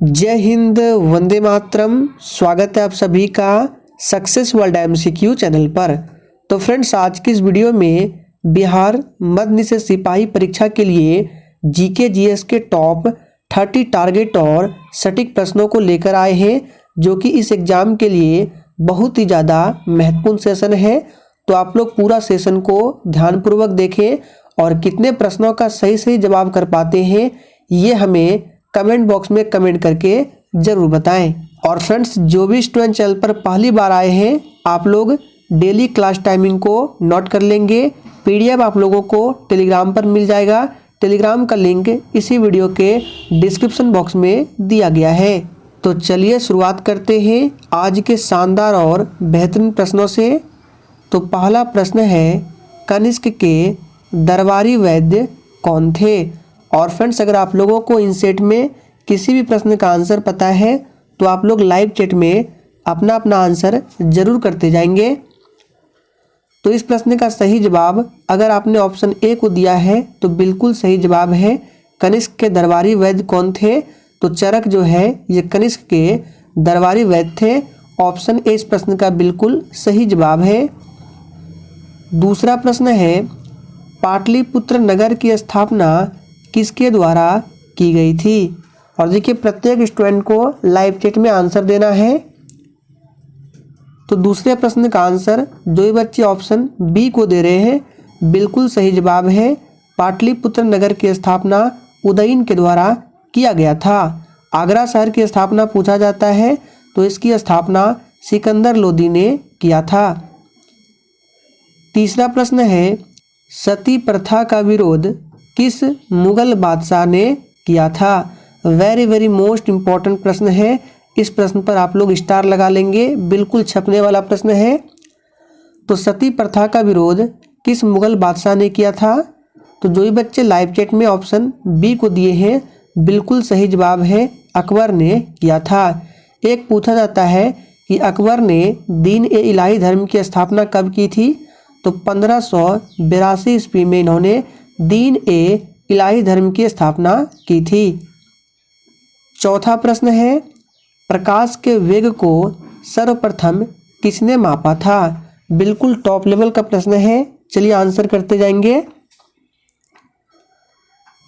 जय हिंद, वंदे मातरम। स्वागत है आप सभी का सक्सेस वर्ल्ड एमसीक्यू चैनल पर। तो फ्रेंड्स, आज की इस वीडियो में बिहार मध्य निषेध सिपाही परीक्षा के लिए जीके जीएस के टॉप 30 टारगेट और सटीक प्रश्नों को लेकर आए हैं, जो कि इस एग्जाम के लिए बहुत ही ज़्यादा महत्वपूर्ण सेशन है। तो आप लोग पूरा सेशन को ध्यानपूर्वक देखें और कितने प्रश्नों का सही जवाब कर पाते हैं ये हमें कमेंट बॉक्स में कमेंट करके ज़रूर बताएं। और फ्रेंड्स, जो भी स्टूडेंट चैनल पर पहली बार आए हैं, आप लोग डेली क्लास टाइमिंग को नोट कर लेंगे। पीडीएफ आप लोगों को टेलीग्राम पर मिल जाएगा। टेलीग्राम का लिंक इसी वीडियो के डिस्क्रिप्शन बॉक्स में दिया गया है। तो चलिए शुरुआत करते हैं आज के शानदार और बेहतरीन प्रश्नों से। तो पहला प्रश्न है, कनिष्क के दरबारी वैद्य कौन थे? और फ्रेंड्स, अगर आप लोगों को इन सेट में किसी भी प्रश्न का आंसर पता है तो आप लोग लाइव चैट में अपना अपना आंसर जरूर करते जाएंगे। तो इस प्रश्न का सही जवाब अगर आपने ऑप्शन ए को दिया है तो बिल्कुल सही जवाब है। कनिष्क के दरबारी वैद्य कौन थे? तो चरक जो है ये कनिष्क के दरबारी वैद्य थे। ऑप्शन ए इस प्रश्न का बिल्कुल सही जवाब है। दूसरा प्रश्न है, पाटलिपुत्र नगर की स्थापना किसके द्वारा की गई थी? और देखिए, प्रत्येक स्टूडेंट को लाइव चैट में आंसर देना है। तो दूसरे प्रश्न का आंसर जो ये बच्चे ऑप्शन बी को दे रहे हैं बिल्कुल सही जवाब है। पाटलिपुत्र नगर की स्थापना उदयन के द्वारा किया गया था। आगरा शहर की स्थापना पूछा जाता है तो इसकी स्थापना सिकंदर लोदी ने किया था। तीसरा प्रश्न है, सती प्रथा का विरोध किस मुगल बादशाह ने किया था? वेरी मोस्ट इम्पॉर्टेंट प्रश्न है। इस प्रश्न पर आप लोग स्टार लगा लेंगे, बिल्कुल छपने वाला प्रश्न है। तो सती प्रथा का विरोध किस मुगल बादशाह ने किया था? तो जो ही बच्चे लाइव चैट में ऑप्शन बी को दिए हैं बिल्कुल सही जवाब है, अकबर ने किया था। एक पूछा जाता है कि अकबर ने दीन ए इलाही धर्म की स्थापना कब की थी? तो 1582 ईस्वी में इन्होंने दीन ए इलाही धर्म की स्थापना की थी। चौथा प्रश्न है, प्रकाश के वेग को सर्वप्रथम किसने मापा था? बिल्कुल टॉप लेवल का प्रश्न है। चलिए आंसर करते जाएंगे।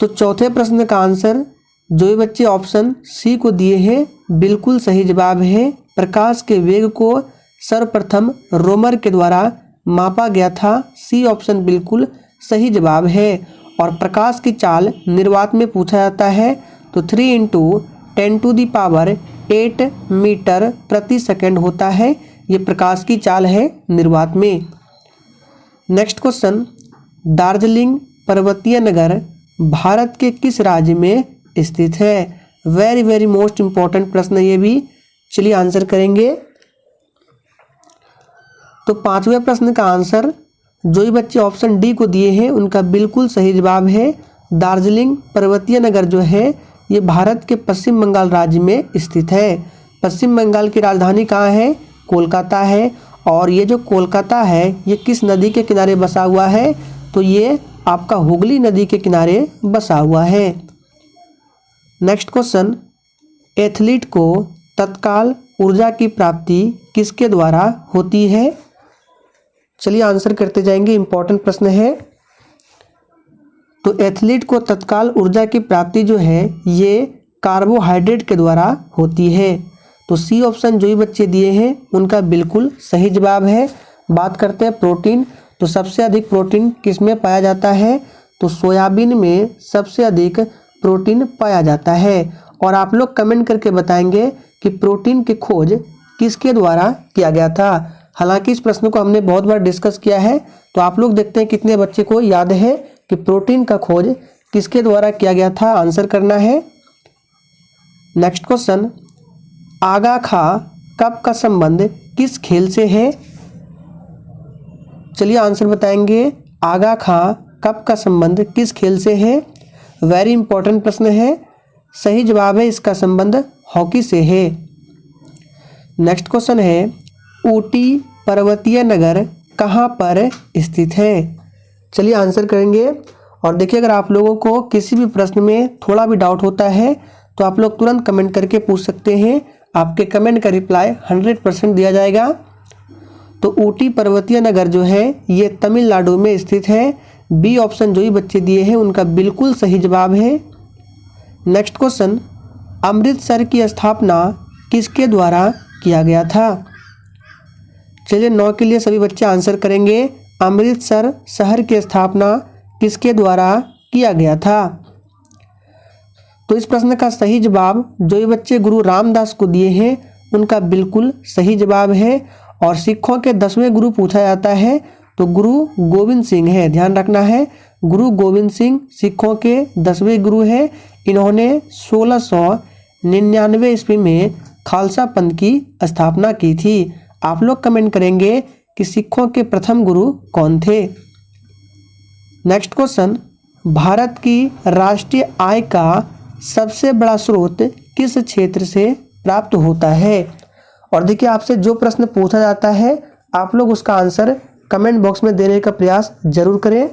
तो चौथे प्रश्न का आंसर जो ये बच्चे ऑप्शन सी को दिए हैं बिल्कुल सही जवाब है। प्रकाश के वेग को सर्वप्रथम रोमर के द्वारा मापा गया था। सी ऑप्शन बिल्कुल सही जवाब है। और प्रकाश की चाल निर्वात में पूछा जाता है तो 3 × 10⁸ मीटर प्रति सेकंड होता है। ये प्रकाश की चाल है निर्वात में। नेक्स्ट क्वेश्चन, दार्जिलिंग पर्वतीय नगर भारत के किस राज्य में स्थित है? वेरी मोस्ट इम्पॉर्टेंट प्रश्न ये भी। चलिए आंसर करेंगे। तो पांचवें प्रश्न का आंसर जो ही बच्चे ऑप्शन डी को दिए हैं उनका बिल्कुल सही जवाब है। दार्जिलिंग पर्वतीय नगर जो है ये भारत के पश्चिम बंगाल राज्य में स्थित है। पश्चिम बंगाल की राजधानी कहाँ है? कोलकाता है। और ये जो कोलकाता है ये किस नदी के किनारे बसा हुआ है? तो ये आपका हुगली नदी के किनारे बसा हुआ है। नेक्स्ट क्वेश्चन, एथलीट को तत्काल ऊर्जा की प्राप्ति किसके द्वारा होती है? चलिए आंसर करते जाएंगे, इंपॉर्टेंट प्रश्न है। तो एथलीट को तत्काल ऊर्जा की प्राप्ति जो है ये कार्बोहाइड्रेट के द्वारा होती है। तो सी ऑप्शन जो ही बच्चे दिए हैं उनका बिल्कुल सही जवाब है। बात करते हैं प्रोटीन। तो सबसे अधिक प्रोटीन किस में पाया जाता है? तो सोयाबीन में सबसे अधिक प्रोटीन पाया जाता है। और आप लोग कमेंट करके बताएंगे कि प्रोटीन की खोज किसके द्वारा किया गया था। हालांकि इस प्रश्न को हमने बहुत बार डिस्कस किया है, तो आप लोग देखते हैं कितने बच्चे को याद है कि प्रोटीन का खोज किसके द्वारा किया गया था। आंसर करना है। नेक्स्ट क्वेश्चन, आगा खा कप का संबंध किस खेल से है? चलिए आंसर बताएंगे। आगा खा कप का संबंध किस खेल से है? वेरी इंपॉर्टेंट प्रश्न है। सही जवाब है इसका संबंध हॉकी से है। नेक्स्ट क्वेश्चन है, ऊटी पर्वतीय नगर कहाँ पर स्थित है? चलिए आंसर करेंगे। और देखिए, अगर आप लोगों को किसी भी प्रश्न में थोड़ा भी डाउट होता है तो आप लोग तुरंत कमेंट करके पूछ सकते हैं, आपके कमेंट का रिप्लाई 100% दिया जाएगा। तो ऊटी पर्वतीय नगर जो है ये तमिलनाडु में स्थित है। बी ऑप्शन जो ही बच्चे दिए हैं उनका बिल्कुल सही जवाब है। नेक्स्ट क्वेश्चन, अमृतसर की स्थापना किसके द्वारा किया गया था? चलिए 9 के लिए सभी बच्चे आंसर करेंगे। अमृतसर शहर की स्थापना किसके द्वारा किया गया था? तो इस प्रश्न का सही जवाब जो ये बच्चे गुरु रामदास को दिए हैं उनका बिल्कुल सही जवाब है। और सिखों के 10वें गुरु पूछा जाता है तो गुरु गोविंद सिंह है, ध्यान रखना है। गुरु गोविंद सिंह सिखों के 10वें गुरु हैं। इन्होंने 1699 ईस्वी में खालसा पंथ की स्थापना की थी। आप लोग कमेंट करेंगे कि सिखों के प्रथम गुरु कौन थे। नेक्स्ट क्वेश्चन, भारत की राष्ट्रीय आय का सबसे बड़ा स्रोत किस क्षेत्र से प्राप्त होता है? और देखिए आपसे जो प्रश्न पूछा जाता है आप लोग उसका आंसर कमेंट बॉक्स में देने का प्रयास जरूर करें।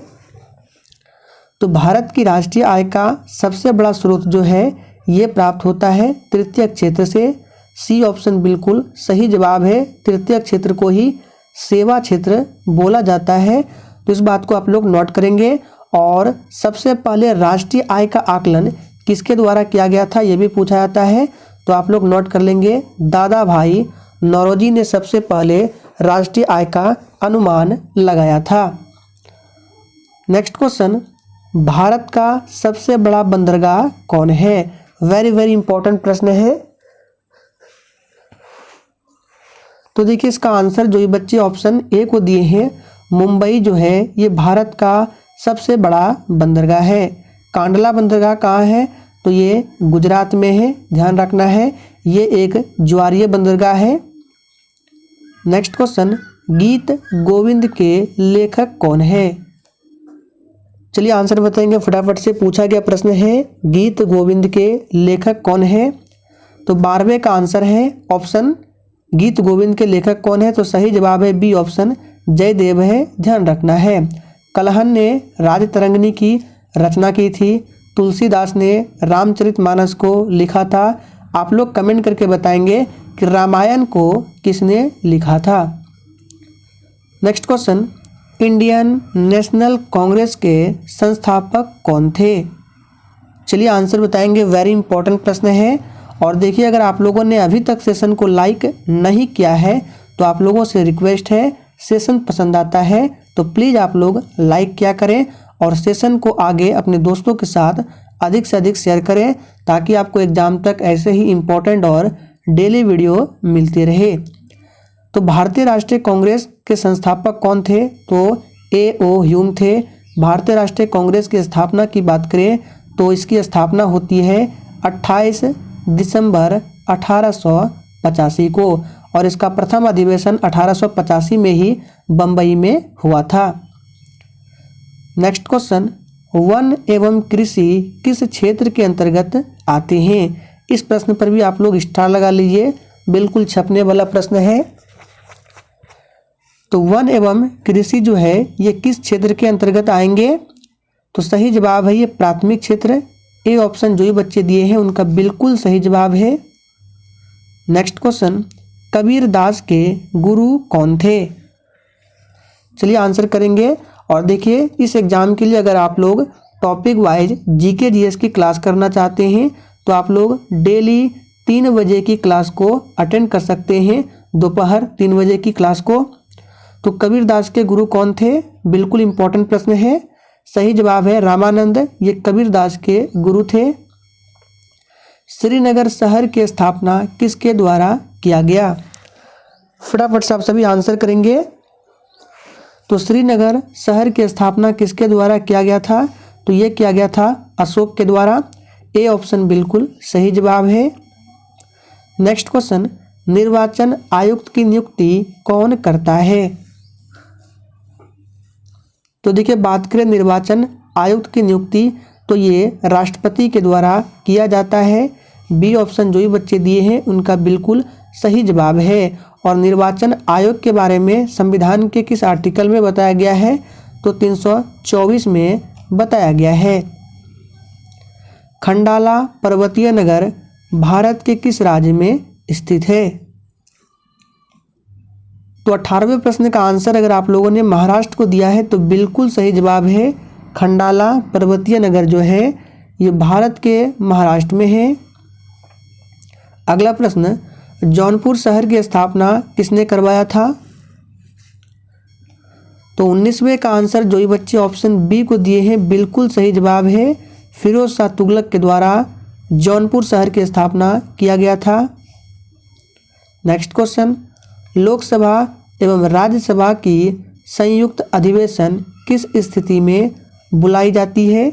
तो भारत की राष्ट्रीय आय का सबसे बड़ा स्रोत जो है ये प्राप्त होता है तृतीय क्षेत्र से। सी ऑप्शन बिल्कुल सही जवाब है। तृतीय क्षेत्र को ही सेवा क्षेत्र बोला जाता है। तो इस बात को आप लोग नोट करेंगे। और सबसे पहले राष्ट्रीय आय का आकलन किसके द्वारा किया गया था ये भी पूछा जाता है। तो आप लोग नोट कर लेंगे, दादा भाई नौरोजी ने सबसे पहले राष्ट्रीय आय का अनुमान लगाया था। नेक्स्ट क्वेश्चन, भारत का सबसे बड़ा बंदरगाह कौन है? वेरी वेरी इंपॉर्टेंट प्रश्न है। तो देखिए इसका आंसर जो ये बच्चे ऑप्शन ए को दिए हैं, मुंबई जो है ये भारत का सबसे बड़ा बंदरगाह है। कांडला बंदरगाह कहाँ है? तो ये गुजरात में है, ध्यान रखना है। ये एक ज्वारीय बंदरगाह है। नेक्स्ट क्वेश्चन, गीत गोविंद के लेखक कौन है? चलिए आंसर बताएंगे फटाफट से। पूछा गया प्रश्न है गीत गोविंद के लेखक कौन है? तो 12वें का आंसर है ऑप्शन गीत गोविंद के लेखक कौन है? तो सही जवाब है बी ऑप्शन जयदेव है, ध्यान रखना है। कलहन ने राजतरंगिणी की रचना की थी। तुलसीदास ने रामचरितमानस को लिखा था। आप लोग कमेंट करके बताएंगे कि रामायण को किसने लिखा था। Next question, Indian national Congress के संस्थापक कौन थे? चलिए आंसर बताएंगे, वेरी इंपॉर्टेंट प्रश्न है। और देखिए अगर आप लोगों ने अभी तक सेशन को लाइक नहीं किया है तो आप लोगों से रिक्वेस्ट है, सेशन पसंद आता है तो प्लीज़ आप लोग लाइक किया करें और सेशन को आगे अपने दोस्तों के साथ अधिक से अधिक शेयर करें ताकि आपको एग्जाम तक ऐसे ही इम्पोर्टेंट और डेली वीडियो मिलती रहे। तो भारतीय राष्ट्रीय कांग्रेस के संस्थापक कौन थे? तो A.O. ह्यूम थे। भारतीय राष्ट्रीय कांग्रेस की स्थापना की बात करें तो इसकी स्थापना होती है 28 दिसंबर 1885 को और इसका प्रथम अधिवेशन 1885 में ही बम्बई में हुआ था। नेक्स्ट क्वेश्चन, वन एवं कृषि किस क्षेत्र के अंतर्गत आते हैं? इस प्रश्न पर भी आप लोग स्टार लगा लीजिए, बिल्कुल छपने वाला प्रश्न है। तो वन एवं कृषि जो है ये किस क्षेत्र के अंतर्गत आएंगे? तो सही जवाब है ये प्राथमिक क्षेत्र। ए ऑप्शन जो ये बच्चे दिए हैं उनका बिल्कुल सही जवाब है। नेक्स्ट क्वेश्चन, कबीरदास के गुरु कौन थे? चलिए आंसर करेंगे। और देखिए इस एग्जाम के लिए अगर आप लोग टॉपिक वाइज जीके जीएस की क्लास करना चाहते हैं तो आप लोग डेली 3 बजे की क्लास को अटेंड कर सकते हैं, दोपहर 3 बजे की क्लास को। तो कबीरदास के गुरु कौन थे? बिल्कुल इंपॉर्टेंट प्रश्न है। सही जवाब है रामानंद, ये कबीरदास के गुरु थे। श्रीनगर शहर की स्थापना किसके द्वारा किया गया? फटाफट से आप सभी आंसर करेंगे। तो श्रीनगर शहर की स्थापना किसके द्वारा किया गया था? तो ये किया गया था अशोक के द्वारा। ए ऑप्शन बिल्कुल सही जवाब है। नेक्स्ट क्वेश्चन, निर्वाचन आयुक्त की नियुक्ति कौन करता है? तो देखिए बात करें निर्वाचन आयुक्त की नियुक्ति तो ये राष्ट्रपति के द्वारा किया जाता है। बी ऑप्शन जो ही बच्चे दिए हैं उनका बिल्कुल सही जवाब है। और निर्वाचन आयोग के बारे में संविधान के किस आर्टिकल में बताया गया है? तो 324 में बताया गया है। खंडाला पर्वतीय नगर भारत के किस राज्य में स्थित है? तो 18वें प्रश्न का आंसर अगर आप लोगों ने महाराष्ट्र को दिया है तो बिल्कुल सही जवाब है खंडाला पर्वतीय नगर जो है ये भारत के महाराष्ट्र में है। अगला प्रश्न, जौनपुर शहर की स्थापना किसने करवाया था? तो 19वें का आंसर जो ही बच्चे ऑप्शन बी को दिए हैं बिल्कुल सही जवाब है फिरोज शाह तुगलक के द्वारा जौनपुर शहर की स्थापना किया गया था। नेक्स्ट क्वेश्चन, लोकसभा एवं राज्यसभा की संयुक्त अधिवेशन किस स्थिति में बुलाई जाती है?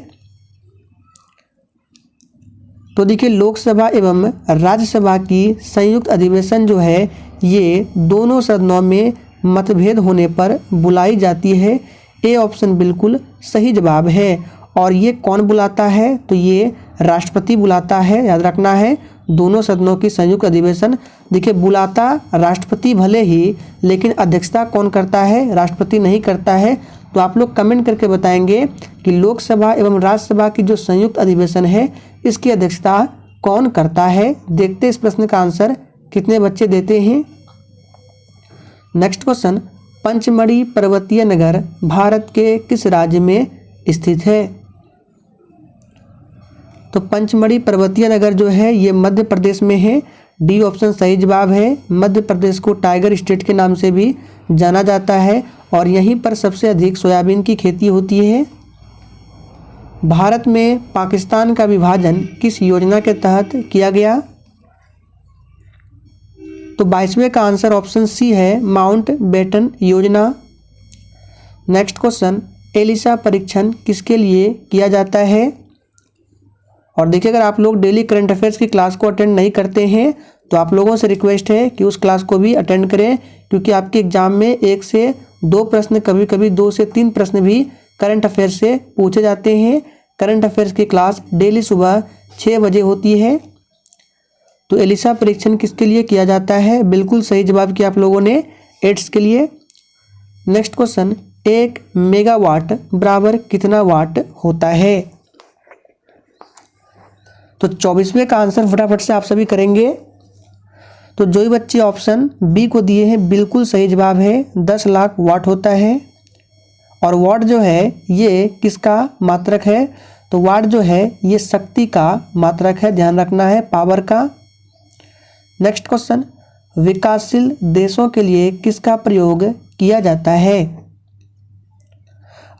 तो देखिए लोकसभा एवं राज्यसभा की संयुक्त अधिवेशन जो है ये दोनों सदनों में मतभेद होने पर बुलाई जाती है। ए ऑप्शन बिल्कुल सही जवाब है। और ये कौन बुलाता है? तो ये राष्ट्रपति बुलाता है, याद रखना है। दोनों सदनों की संयुक्त अधिवेशन देखिए बुलाता राष्ट्रपति भले ही, लेकिन अध्यक्षता कौन करता है? राष्ट्रपति नहीं करता है। तो आप लोग कमेंट करके बताएंगे कि लोकसभा एवं राज्यसभा की जो संयुक्त अधिवेशन है इसकी अध्यक्षता कौन करता है। देखते इस प्रश्न का आंसर कितने बच्चे देते हैं। नेक्स्ट क्वेश्चन, पंचमढ़ी पर्वतीय नगर भारत के किस राज्य में स्थित है? तो पंचमढ़ी पर्वतीय नगर जो है ये मध्य प्रदेश में है। डी ऑप्शन सही जवाब है। मध्य प्रदेश को टाइगर स्टेट के नाम से भी जाना जाता है और यहीं पर सबसे अधिक सोयाबीन की खेती होती है। भारत में पाकिस्तान का विभाजन किस योजना के तहत किया गया? तो 22वें का आंसर ऑप्शन सी है, माउंट बेटन योजना। नेक्स्ट क्वेश्चन, एलिसा परीक्षण किसके लिए किया जाता है? और देखिए अगर आप लोग डेली करंट अफेयर्स की क्लास को अटेंड नहीं करते हैं तो आप लोगों से रिक्वेस्ट है कि उस क्लास को भी अटेंड करें, क्योंकि आपके एग्जाम में 1 से 2 प्रश्न, कभी कभी 2 से 3 प्रश्न भी करंट अफेयर्स से पूछे जाते हैं। करंट अफेयर्स की क्लास डेली सुबह 6 बजे होती है। तो एलिसा परीक्षण किसके लिए किया जाता है? बिल्कुल सही जवाब किया आप लोगों ने, एड्स के लिए। नेक्स्ट क्वेश्चन, 1 मेगावाट बराबर कितना वाट होता है? तो 24वें का आंसर फटाफट से आप सभी करेंगे। तो जो ही बच्चे ऑप्शन बी को दिए हैं बिल्कुल सही जवाब है, 10 लाख वाट होता है। और वाट जो है ये किसका मात्रक है? तो वाट जो है ये शक्ति का मात्रक है, ध्यान रखना है, पावर का। नेक्स्ट क्वेश्चन, विकासशील देशों के लिए किसका प्रयोग किया जाता है?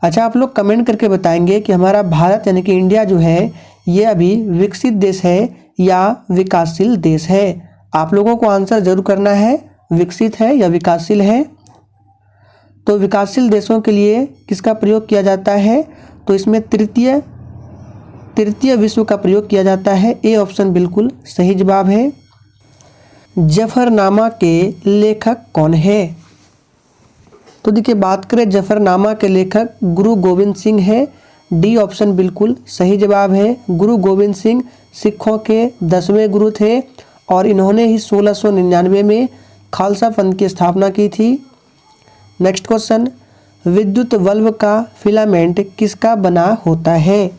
अच्छा, आप लोग कमेंट करके बताएंगे कि हमारा भारत यानी कि इंडिया जो है ये अभी विकसित देश है या विकासशील देश है। आप लोगों को आंसर जरूर करना है, विकसित है या विकासशील है। तो विकासशील देशों के लिए किसका प्रयोग किया जाता है? तो इसमें तृतीय विश्व का प्रयोग किया जाता है। ए ऑप्शन बिल्कुल सही जवाब है। जफरनामा के लेखक कौन है? तो देखिए बात करें जफरनामा के लेखक गुरु गोविंद सिंह है। डी ऑप्शन बिल्कुल सही जवाब है। गुरु गोविंद सिंह सिखों के 10वें गुरु थे और इन्होंने ही 1699 में खालसा पंथ की स्थापना की थी। नेक्स्ट क्वेश्चन, विद्युत बल्ब का फिलामेंट किसका बना होता है?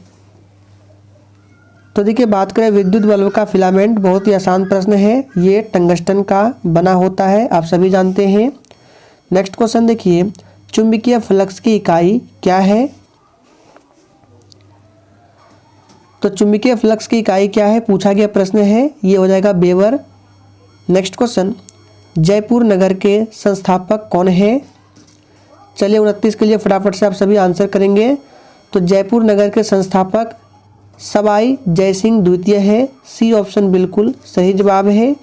तो देखिए बात करें विद्युत बल्ब का फिलामेंट, बहुत ही आसान प्रश्न है, ये टंगस्टन का बना होता है, आप सभी जानते हैं। नेक्स्ट क्वेश्चन देखिए, चुंबकीय फ्लक्स की इकाई क्या है? तो चुंबकीय फ्लक्स की इकाई क्या है पूछा गया प्रश्न है, ये हो जाएगा वेबर। नेक्स्ट क्वेश्चन, जयपुर नगर के संस्थापक कौन है? चलिए 29 के लिए फटाफट से आप सभी आंसर करेंगे। तो जयपुर नगर के संस्थापक सवाई जयसिंह द्वितीय है। सी ऑप्शन बिल्कुल सही जवाब है।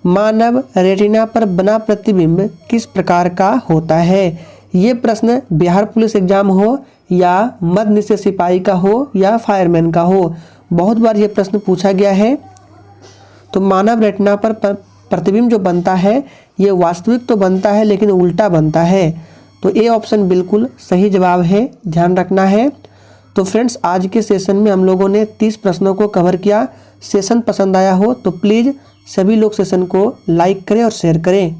मानव रेटिना पर बना प्रतिबिंब किस प्रकार का होता है? ये प्रश्न बिहार पुलिस एग्जाम हो या मध्य निषेध सिपाही का हो या फायरमैन का हो, बहुत बार ये प्रश्न पूछा गया है। तो मानव रेटिना पर प्रतिबिंब जो बनता है ये वास्तविक तो बनता है लेकिन उल्टा बनता है। तो ए ऑप्शन बिल्कुल सही जवाब है, ध्यान रखना है। तो फ्रेंड्स आज के सेशन में हम लोगों ने 30 प्रश्नों को कवर किया। सेशन पसंद आया हो तो प्लीज़ सभी लोग सेशन को लाइक करें और शेयर करें।